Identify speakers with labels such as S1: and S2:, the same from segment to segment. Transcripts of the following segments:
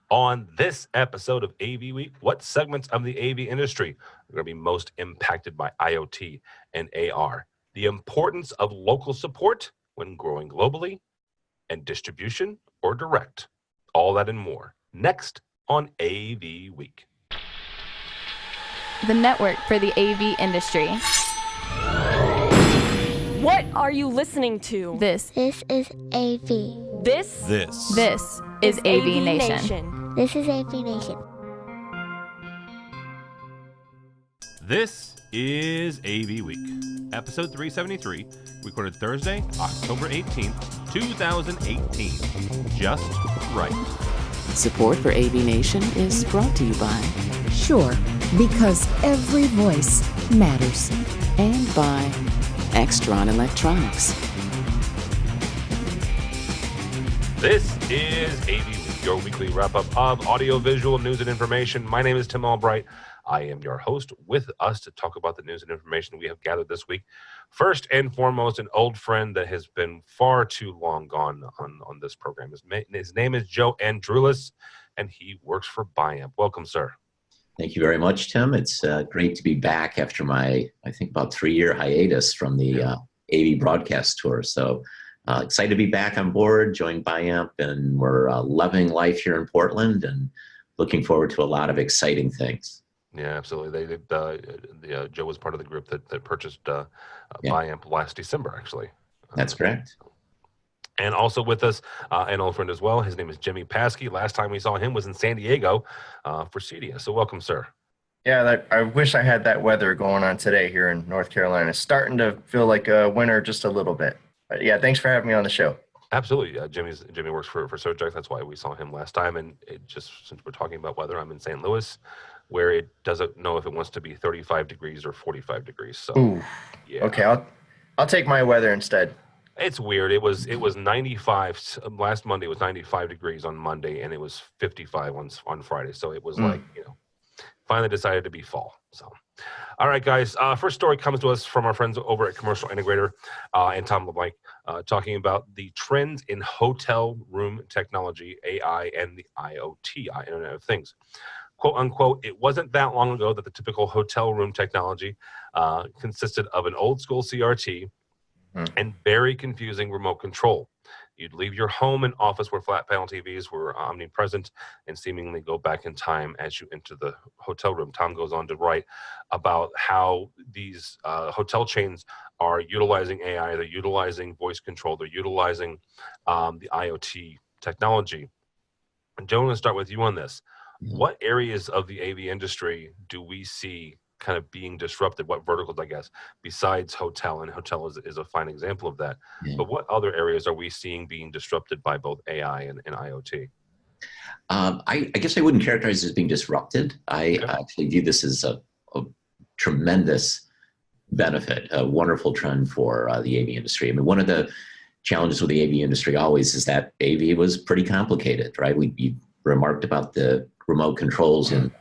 S1: On this episode of AV Week, what segments of the AV industry are going to be most impacted by IoT and AR? The importance of local support when growing globally, and distribution or direct. All that and more. Next on AV Week.
S2: The network for the AV industry.
S3: What are you listening to?
S2: This
S4: is AV.
S3: This
S2: is AVNation.
S4: This is AVNation.
S1: This is AV Week, episode 373, recorded Thursday, October 18th, 2018. Just right.
S5: Support for AVNation is brought to you by
S6: Sure, because every voice matters.
S5: And by Extron Electronics.
S1: This is AV Week, your weekly wrap-up of audio-visual news and information. My name is Tim Albright. I am your host. With us to talk about the news and information we have gathered this week. First and foremost, an old friend that has been far too long gone on this program. His name is Joe Andrulis, and he works for Byam. Welcome, sir.
S7: Thank you very much, Tim. It's great to be back after my, I think, about 3-year hiatus from the AV broadcast tour. So excited to be back on board, joined Byam, and we're loving life here in Portland and looking forward to a lot of exciting things.
S1: Yeah, absolutely. Joe was part of the group that purchased Byam last December, actually.
S7: That's correct.
S1: And also with us, an old friend as well. His name is Jimmy Paskey. Last time we saw him was in San Diego for CEDIA. So welcome, sir.
S8: Yeah, I wish I had that weather going on today here in North Carolina. It's starting to feel like a winter just a little bit. But yeah, thanks for having me on the show.
S1: Absolutely. Jimmy works for Sojak. That's why we saw him last time. And since we're talking about weather, I'm in St. Louis, where it doesn't know if it wants to be 35 degrees or 45 degrees. So,
S8: ooh, yeah. Okay, I'll take my weather instead.
S1: It's weird. It was 95 last Monday. It was 95 degrees on Monday, and it was 55 on Friday. So it was like, finally decided to be fall. So, all right, guys. First story comes to us from our friends over at Commercial Integrator and Tom LeBlanc, talking about the trends in hotel room technology, AI, and the IoT, Internet of Things. Quote unquote, it wasn't that long ago that the typical hotel room technology consisted of an old school CRT and very confusing remote control. You'd leave your home and office where flat panel TVs were omnipresent and seemingly go back in time as you enter the hotel room. Tom goes on to write about how these hotel chains are utilizing AI, they're utilizing voice control, they're utilizing the IoT technology. And Joe, I'm going to start with you on this. What areas of the AV industry do we see kind of being disrupted? What verticals, I guess, besides hotel, and hotel is a fine example of that. Yeah. But what other areas are we seeing being disrupted by both AI and IoT?
S7: I guess I wouldn't characterize it as being disrupted. I actually view this as a tremendous benefit, a wonderful trend for the AV industry. I mean, one of the challenges with the AV industry always is that AV was pretty complicated, right? You remarked about the remote controls in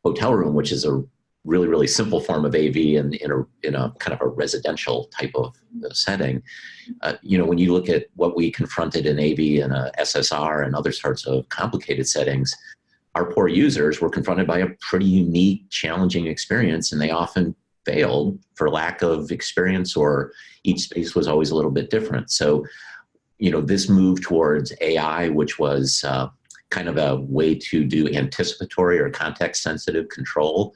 S7: hotel room, which is a really, really simple form of AV in a kind of a residential type of setting. When you look at what we confronted in AV and SSR and other sorts of complicated settings, our poor users were confronted by a pretty unique, challenging experience, and they often failed for lack of experience, or each space was always a little bit different. So, this move towards AI, which was kind of a way to do anticipatory or context-sensitive control,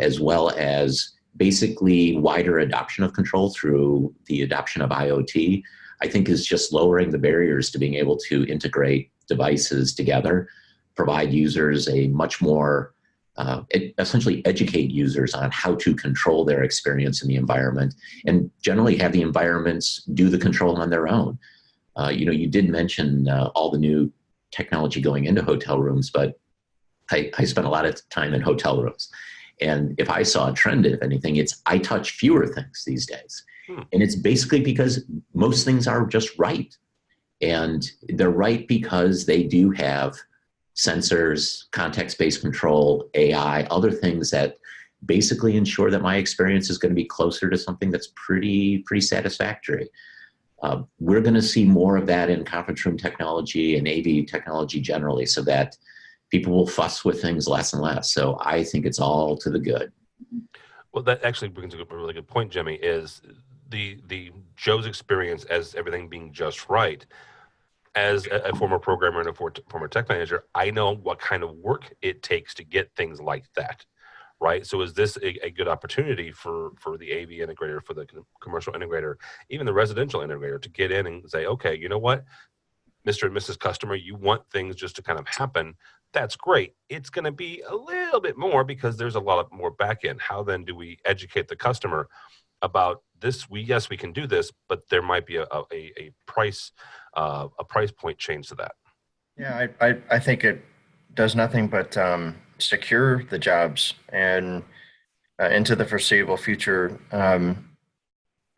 S7: as well as basically wider adoption of control through the adoption of IoT, I think is just lowering the barriers to being able to integrate devices together, provide users a much more, essentially educate users on how to control their experience in the environment, and generally have the environments do the control on their own. You did mention all the new technology going into hotel rooms, but I spent a lot of time in hotel rooms. And if I saw a trend, if anything, it's I touch fewer things these days. And it's basically because most things are just right. And they're right because they do have sensors, context-based control, AI, other things that basically ensure that my experience is going to be closer to something that's pretty satisfactory. We're going to see more of that in conference room technology and AV technology generally, so that people will fuss with things less and less. So I think it's all to the good.
S1: Well, that actually brings up a really good point, Jimmy, is the Joe's experience as everything being just right. As a former programmer and a former tech manager, I know what kind of work it takes to get things like that, right? So is this a good opportunity for the AV integrator, for the commercial integrator, even the residential integrator, to get in and say, okay, you know what, Mr. and Mrs. Customer, you want things just to kind of happen. That's great. It's going to be a little bit more because there's a lot more back end. How then do we educate the customer about this? Yes, we can do this, but there might be a price point change to that.
S8: Yeah, I think it does nothing but secure the jobs and into the foreseeable future.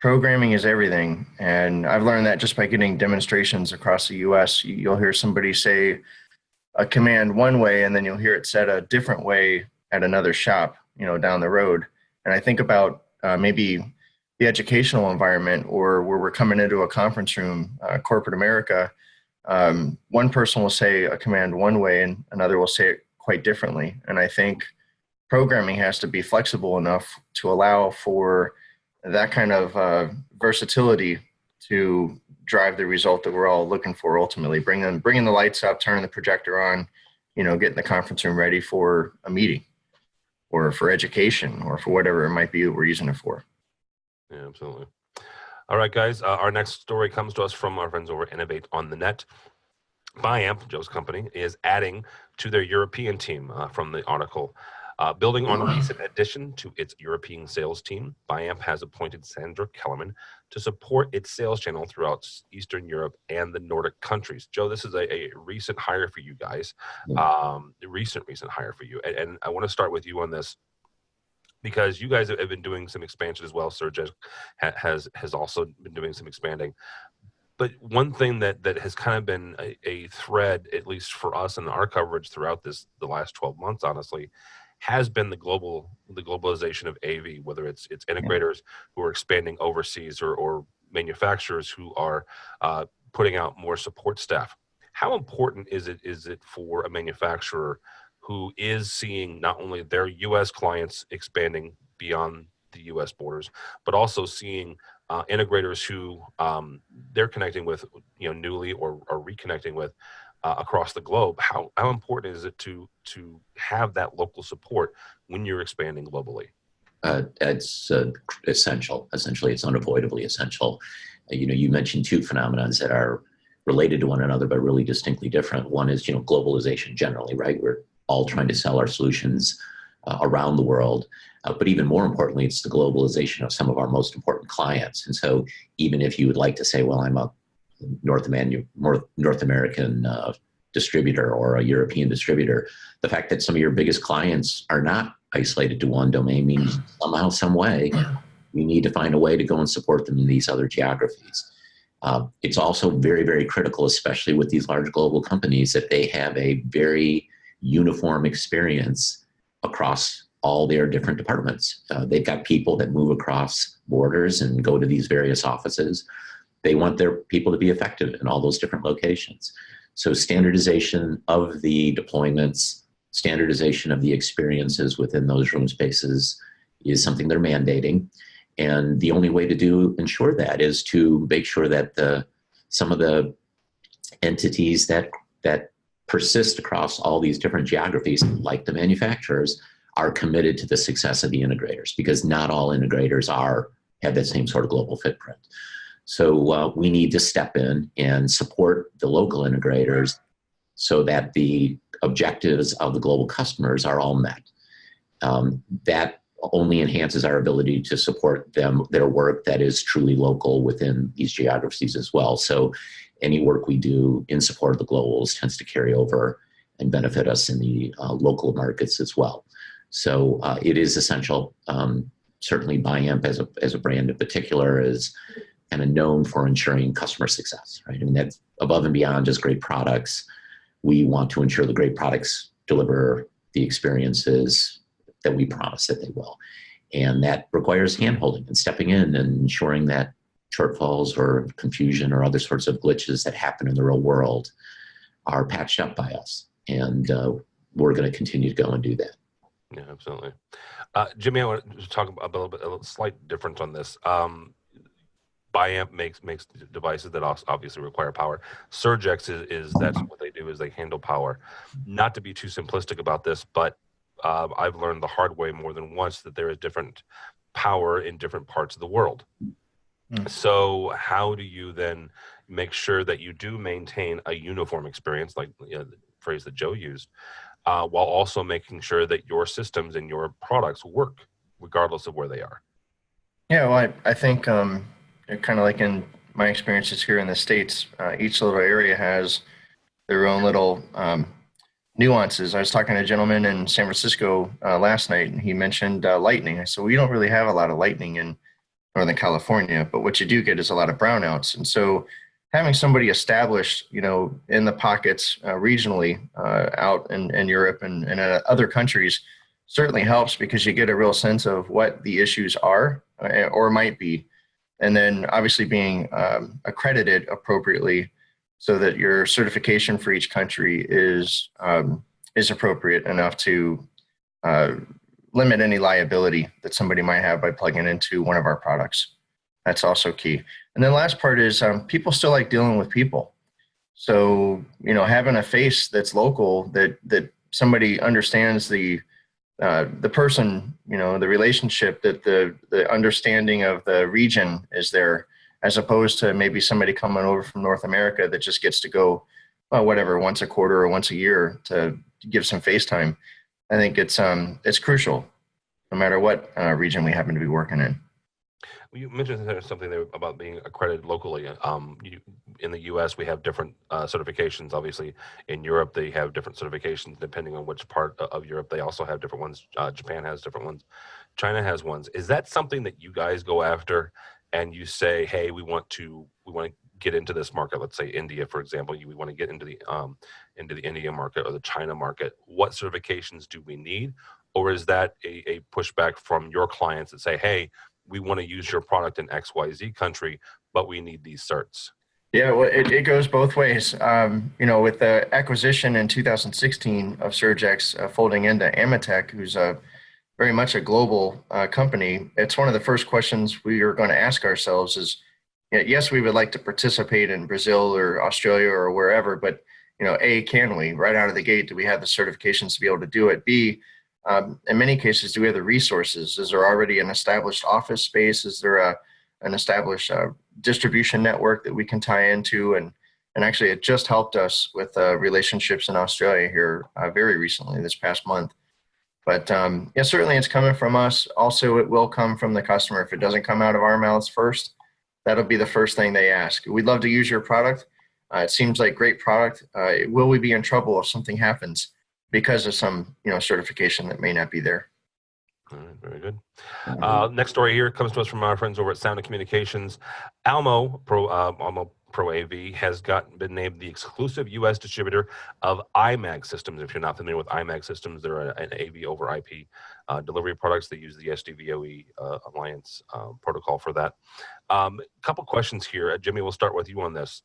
S8: Programming is everything, and I've learned that just by getting demonstrations across the U.S. You'll hear somebody say a command one way, and then you'll hear it said a different way at another shop, down the road. And I think about maybe the educational environment, or where we're coming into a conference room, corporate America. One person will say a command one way, and another will say it quite differently. And I think programming has to be flexible enough to allow for that kind of versatility to drive the result that we're all looking for ultimately. Bringing the lights up, turning the projector on, getting the conference room ready for a meeting or for education or for whatever it might be that we're using it for.
S1: Yeah, absolutely. All right, guys, our next story comes to us from our friends over at Innovate on the Net. Byam, Joe's company, is adding to their European team from the article. Building on a recent addition to its European sales team, Byam has appointed Sandra Kellerman to support its sales channel throughout Eastern Europe and the Nordic countries. Joe, this is a recent hire for you guys, recent hire for you. And I want to start with you on this, because you guys have been doing some expansion as well. Serge has also been doing some expanding. But one thing that has kind of been a thread, at least for us in our coverage throughout the last 12 months, honestly, has been the globalization of AV, whether it's integrators who are expanding overseas or manufacturers who are putting out more support staff. How important is it for a manufacturer who is seeing not only their U.S. clients expanding beyond the U.S. borders, but also seeing integrators who they're connecting with, newly or reconnecting with across the globe? How important is it to have that local support when you're expanding globally?
S7: It's essential. Essentially, it's unavoidably essential. You mentioned two phenomena that are related to one another, but really distinctly different. One is, globalization generally, right? We're all trying to sell our solutions around the world. But even more importantly, it's the globalization of some of our most important clients. And so even if you would like to say, well, I'm a North American distributor or a European distributor, the fact that some of your biggest clients are not isolated to one domain means somehow, some way, we need to find a way to go and support them in these other geographies. It's also very, very critical, especially with these large global companies, that they have a very uniform experience across all their different departments. They've got people that move across borders and go to these various offices. They want their people to be effective in all those different locations. So standardization of the deployments, standardization of the experiences within those room spaces is something they're mandating. And the only way to ensure that is to make sure that some of the entities that persist across all these different geographies, like the manufacturers, are committed to the success of the integrators, because not all integrators have that same sort of global footprint. So we need to step in and support the local integrators so that the objectives of the global customers are all met. That only enhances our ability to support their work that is truly local within these geographies as well. So any work we do in support of the globals tends to carry over and benefit us in the local markets as well. So it is essential. Certainly Byam as a brand in particular is kind of known for ensuring customer success, right? I mean, that's above and beyond just great products. We want to ensure the great products deliver the experiences that we promise that they will. And that requires handholding and stepping in and ensuring that shortfalls or confusion or other sorts of glitches that happen in the real world are patched up by us. And we're going to continue to go and do that.
S1: Yeah, absolutely. Jimmy, I want to talk about a slight difference on this. Byam makes devices that obviously require power. Surgex is that's what they do, is they handle power. Not to be too simplistic about this, but I've learned the hard way more than once that there is different power in different parts of the world. So how do you then make sure that you do maintain a uniform experience, like the phrase that Joe used, while also making sure that your systems and your products work regardless of where they are?
S8: Yeah, well, I think kind of like in my experiences here in the States, each little area has their own little nuances. I was talking to a gentleman in San Francisco last night, and he mentioned lightning. I said, well, we don't really have a lot of lightning in Northern California, but what you do get is a lot of brownouts. And so having somebody established, in the pockets regionally out in Europe and other countries certainly helps, because you get a real sense of what the issues are or might be. And then obviously being accredited appropriately so that your certification for each country is appropriate enough to limit any liability that somebody might have by plugging into one of our products. That's also key. And then the last part is people still like dealing with people. So, having a face that's local, that somebody understands the person, the relationship, that the understanding of the region is there, as opposed to maybe somebody coming over from North America that just gets to go, once a quarter or once a year to give some face time. I think it's crucial, no matter what region we happen to be working in.
S1: You mentioned something there about being accredited locally. In the U.S., we have different certifications. Obviously, in Europe, they have different certifications depending on which part of Europe. They also have different ones. Japan has different ones. China has ones. Is that something that you guys go after, and you say, "Hey, we want to get into this market"? Let's say India, for example. We want to get into the India market or the China market. What certifications do we need, or is that a pushback from your clients that say, "Hey, we want to use your product in XYZ country, but we need these certs"?
S8: Yeah, well, it goes both ways. With the acquisition in 2016 of Surgex folding into Amatec, who's very much a global company, it's one of the first questions we are going to ask ourselves is, yes, we would like to participate in Brazil or Australia or wherever, but, A, can we? Right out of the gate, do we have the certifications to be able to do it? B, in many cases, do we have the resources? Is there already an established office space? Is there an established distribution network that we can tie into? And actually, it just helped us with relationships in Australia here very recently, this past month. But certainly it's coming from us. Also, it will come from the customer. If it doesn't come out of our mouths first, that'll be the first thing they ask. We'd love to use your product. It seems like great product. Will we be in trouble if something happens because of some certification that may not be there?
S1: All right, very good. Next story here comes to us from our friends over at Sound and Communications. Almo Pro AV has been named the exclusive U.S. distributor of IMAG systems. If you're not familiar with IMAG systems, they're an AV over IP delivery products. They use the SDVOE Alliance protocol for that. Couple questions here. Jimmy, we'll start with you on this.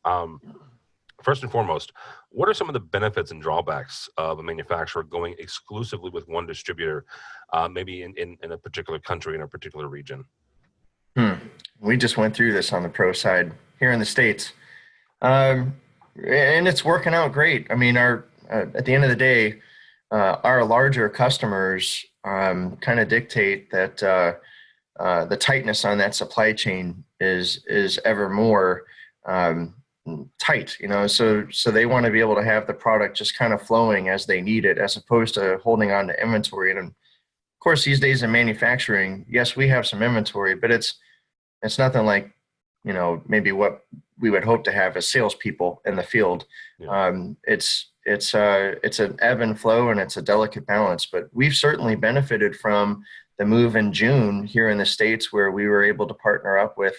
S1: First and foremost, what are some of the benefits and drawbacks of a manufacturer going exclusively with one distributor, maybe in a particular country, in a particular region?
S8: We just went through this on the pro side here in the States. And it's working out great. I mean, at the end of the day, our larger customers kind of dictate that the tightness on that supply chain is ever more tight, so they want to be able to have the product just kind of flowing as they need it, as opposed to holding on to inventory. And of course, these days in manufacturing, yes, we have some inventory, but it's nothing like, maybe what we would hope to have as salespeople in the field. Yeah. It's an ebb and flow, and it's a delicate balance, but we've certainly benefited from the move in June here in the States, where we were able to partner up with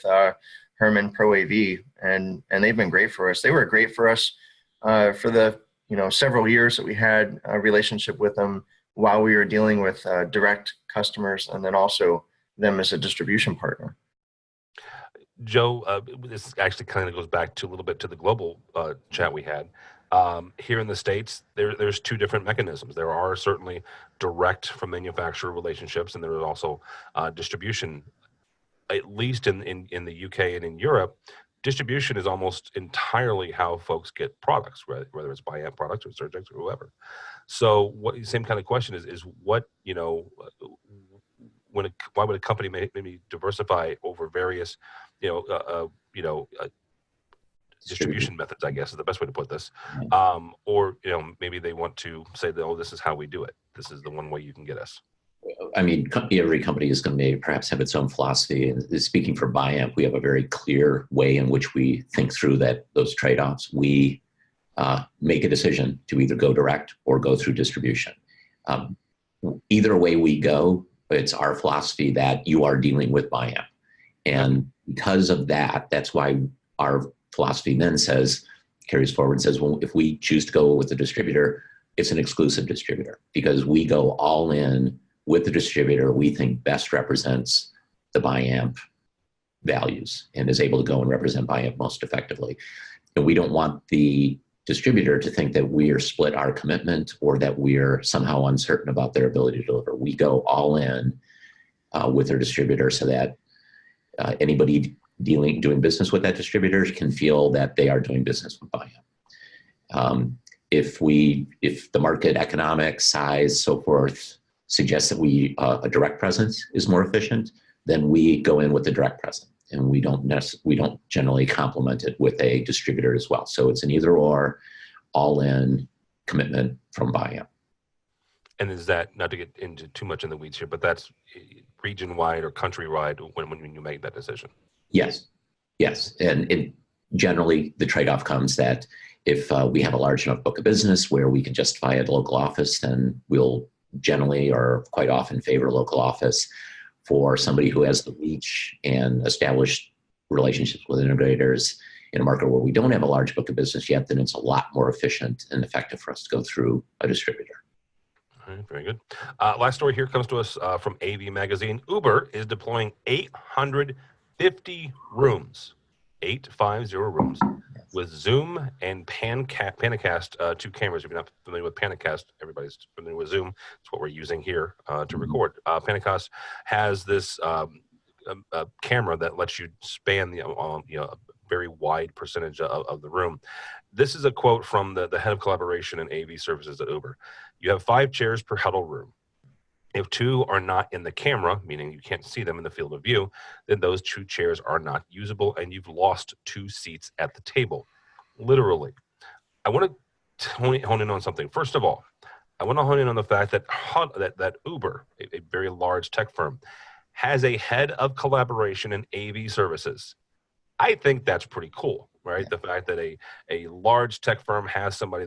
S8: Herman Pro AV, and they've been great for us. They were great for us for the several years that we had a relationship with them while we were dealing with direct customers, and then also them as a distribution partner.
S1: Joe, this actually kind of goes back to a little bit to the global chat we had. Here in the States, there's two different mechanisms. There are certainly direct from manufacturer relationships, and there is also distribution. At least in the UK and in Europe, distribution is almost entirely how folks get products, whether it's Byam products or Surgex or whoever. So, what same kind of question is what why would a company maybe diversify over various distribution methods, I guess is the best way to put this. Or maybe they want to say that, oh, this is how we do it. This is the one way you can get us.
S7: I mean, every company is going to perhaps have its own philosophy. And speaking for Byam, we have a very clear way in which we think through those trade-offs. We make a decision to either go direct or go through distribution. Either way we go, it's our philosophy that you are dealing with Byam. And because of that, that's why our philosophy then carries forward and says, well, if we choose to go with the distributor, it's an exclusive distributor because we go all in with the distributor we think best represents the Byam values and is able to go and represent Byam most effectively. And we don't want the distributor to think that we are split our commitment or that we are somehow uncertain about their ability to deliver. We go all in with their distributor so that anybody doing business with that distributor can feel that they are doing business with Byam. If the market economics, size, so forth suggests that a direct presence is more efficient, then we go in with the direct presence, and we don't generally complement it with a distributor as well. So it's an either or, all in commitment from Byam.
S1: And is that, not to get into too much in the weeds here, but that's region wide or country wide when you make that decision? Yes. And generally the trade-off comes that if we have a large enough book of business where we can justify a local office, then we'll generally or quite often favor local office. For somebody who has the reach and established relationships with integrators in a market where we don't have a large book of business yet, then it's a lot more efficient and effective for us to go through a distributor. All right, very good. Last story here comes to us from AV Magazine. Uber is deploying 850 rooms, 850 rooms, with Zoom and Panicast, two cameras. If you're not familiar with Panicast, everybody's familiar with Zoom. It's what we're using here to record. Panicast has this a camera that lets you span a very wide percentage of the room. This is a quote from the head of collaboration and AV services at Uber. You have 5 chairs per huddle room. If 2 are not in the camera, meaning you can't see them in the field of view, then those 2 chairs are not usable and you've lost 2 seats at the table. Literally. I want to hone in on something. First of all, I want to hone in on the fact that Uber, a very large tech firm, has a head of collaboration and AV services. I think that's pretty cool, right? The fact that a large tech firm has somebody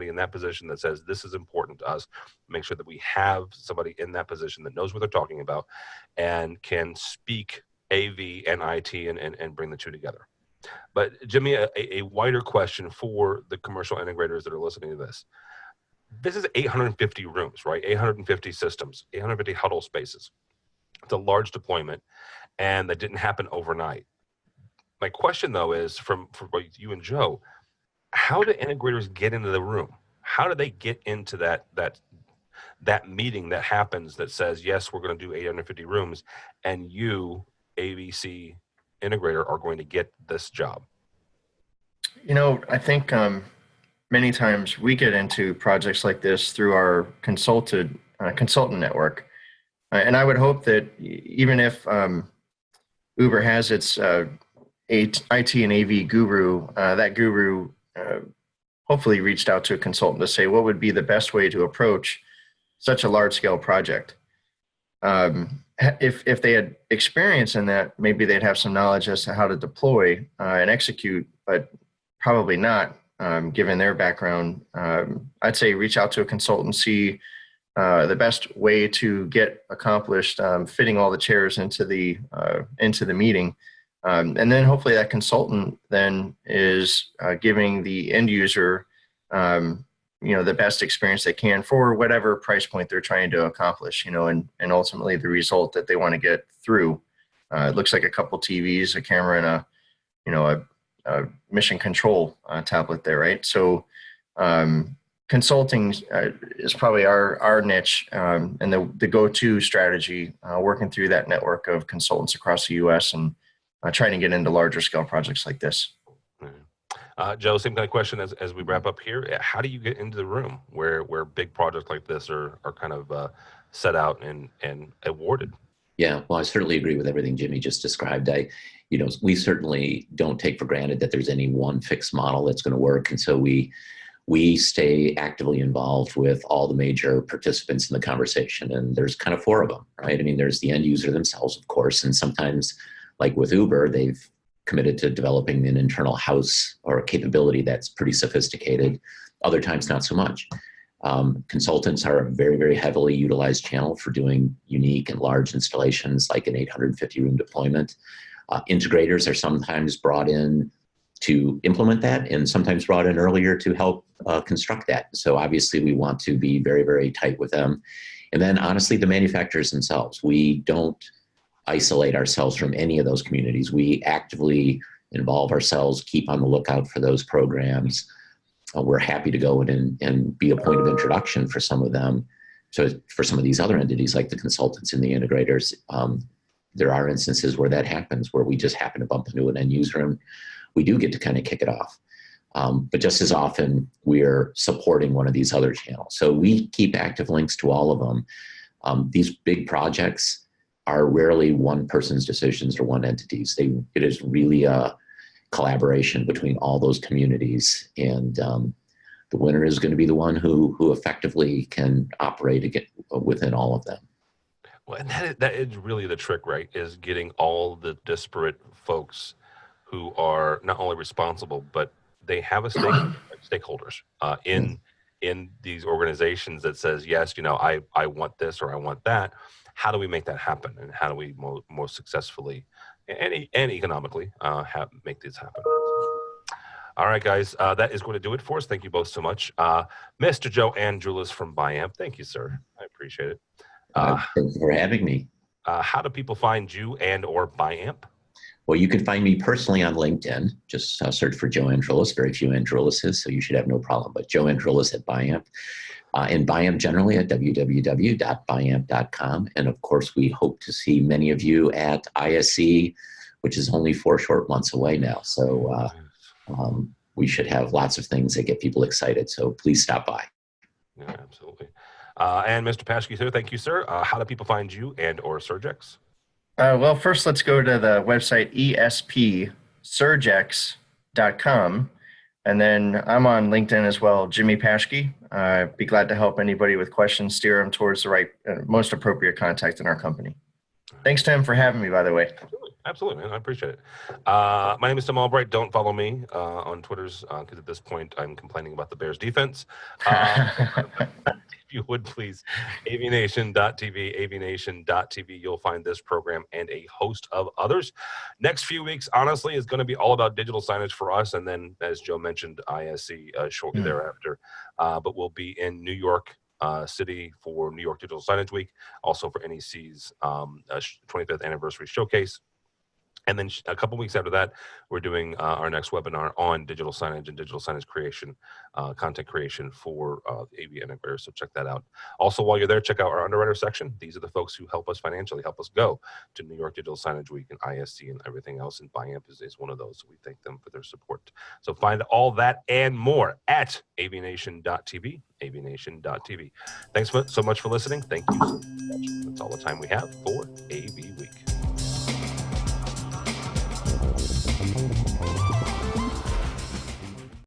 S1: in that position that says this is important to us. Make sure that we have somebody in that position that knows what they're talking about and can speak AV and IT and bring the two together. But Jimmy, a wider question for the commercial integrators that are listening to this. This is 850 rooms, right? 850 systems, 850 huddle spaces. It's a large deployment, and that didn't happen overnight. My question, though, is for you and Joe, how do integrators get into the room? How do they get into that meeting that happens that says, yes, we're going to do 850 rooms, and you, ABC integrator, are going to get this job?
S8: I think many times we get into projects like this through our consultant network. And I would hope that even if Uber has its IT and AV guru, that guru hopefully reached out to a consultant to say what would be the best way to approach such a large-scale project. If they had experience in that, maybe they'd have some knowledge as to how to deploy and execute, but probably not, given their background. I'd say reach out to a consultant, see the best way to get accomplished fitting all the chairs into the meeting. And then hopefully that consultant then is giving the end user, the best experience they can for whatever price point they're trying to accomplish, and ultimately the result that they want to get through. It looks like a couple TVs, a camera, and a mission control tablet there, right? So consulting is probably our niche and the go-to strategy, working through that network of consultants across the U.S. and trying to get into larger scale projects like this.
S1: Joe, same kind of question as we wrap up here. How do you get into the room where big projects like this are kind of set out and awarded?
S7: Yeah, well, I certainly agree with everything Jimmy just described. We certainly don't take for granted that there's any one fixed model that's going to work. And so we stay actively involved with all the major participants in the conversation. And there's kind of four of them, right? I mean, there's the end user themselves, of course. And sometimes, like with Uber, they've committed to developing an internal house or a capability that's pretty sophisticated. Other times, not so much. Consultants are a very, very heavily utilized channel for doing unique and large installations like an 850 room deployment. Integrators are sometimes brought in to implement that and sometimes brought in earlier to help construct that. So obviously we want to be very, very tight with them. And then honestly, the manufacturers themselves, we don't isolate ourselves from any of those communities. We actively involve ourselves, keep on the lookout for those programs. We're happy to go in and be a point of introduction for some of them. So for some of these other entities like the consultants and the integrators, there are instances where that happens, where we just happen to bump into an end user and we do get to kind of kick it off. But just as often, we're supporting one of these other channels. So we keep active links to all of them. These big projects are rarely one person's decisions or one entity's. It is really a collaboration between all those communities, and the winner is going to be the one who effectively can operate within all of them.
S1: Well, and that is really the trick, right? Is getting all the disparate folks who are not only responsible, but they have a stakeholders in these organizations that says, yes, I want this or I want that. How do we make that happen, and how do we most successfully and economically make this happen? All right, guys, that is going to do it for us. Thank you both so much. Mr. Joe Andrulis from Byam, thank you, sir. I appreciate it.
S7: Thank you for having me.
S1: How do people find you and or Byam?
S7: Well, you can find me personally on LinkedIn. Just search for Joe Andrulis. Very few Andrulises, so you should have no problem. But Joe Andrulis at Byam. And Byam generally at www.byam.com. And of course, we hope to see many of you at ISE, which is only 4 short months away now. So we should have lots of things that get people excited. So please stop by.
S1: Yeah, absolutely. And Mr. Paschke, sir, thank you, sir. How do people find you and or Surgex?
S8: Well, first, let's go to the website espsurgex.com. And then I'm on LinkedIn as well, Jimmy Paschke. I'd be glad to help anybody with questions, steer them towards the right, most appropriate contact in our company. Thanks, Tim, for having me, by the way.
S1: Absolutely, man. I appreciate it. My name is Tim Albright. Don't follow me on Twitter's because at this point I'm complaining about the Bears defense. If you would please, AVNation.tv, you'll find this program and a host of others. Next few weeks, honestly, is going to be all about digital signage for us. And then, as Joe mentioned, ISE shortly thereafter. But we'll be in New York City for New York Digital Signage Week, also for NEC's 25th anniversary showcase. And then a couple weeks after that, we're doing our next webinar on digital signage and digital signage creation, content creation for the AV integrators. So check that out. Also, while you're there, check out our underwriter section. These are the folks who help us financially, help us go to New York Digital Signage Week and ISE and everything else. And Byam is one of those. So we thank them for their support. So find all that and more at AVNation.tv, AVNation.tv. Thanks so much for listening. Thank you so much. That's all the time we have for AV.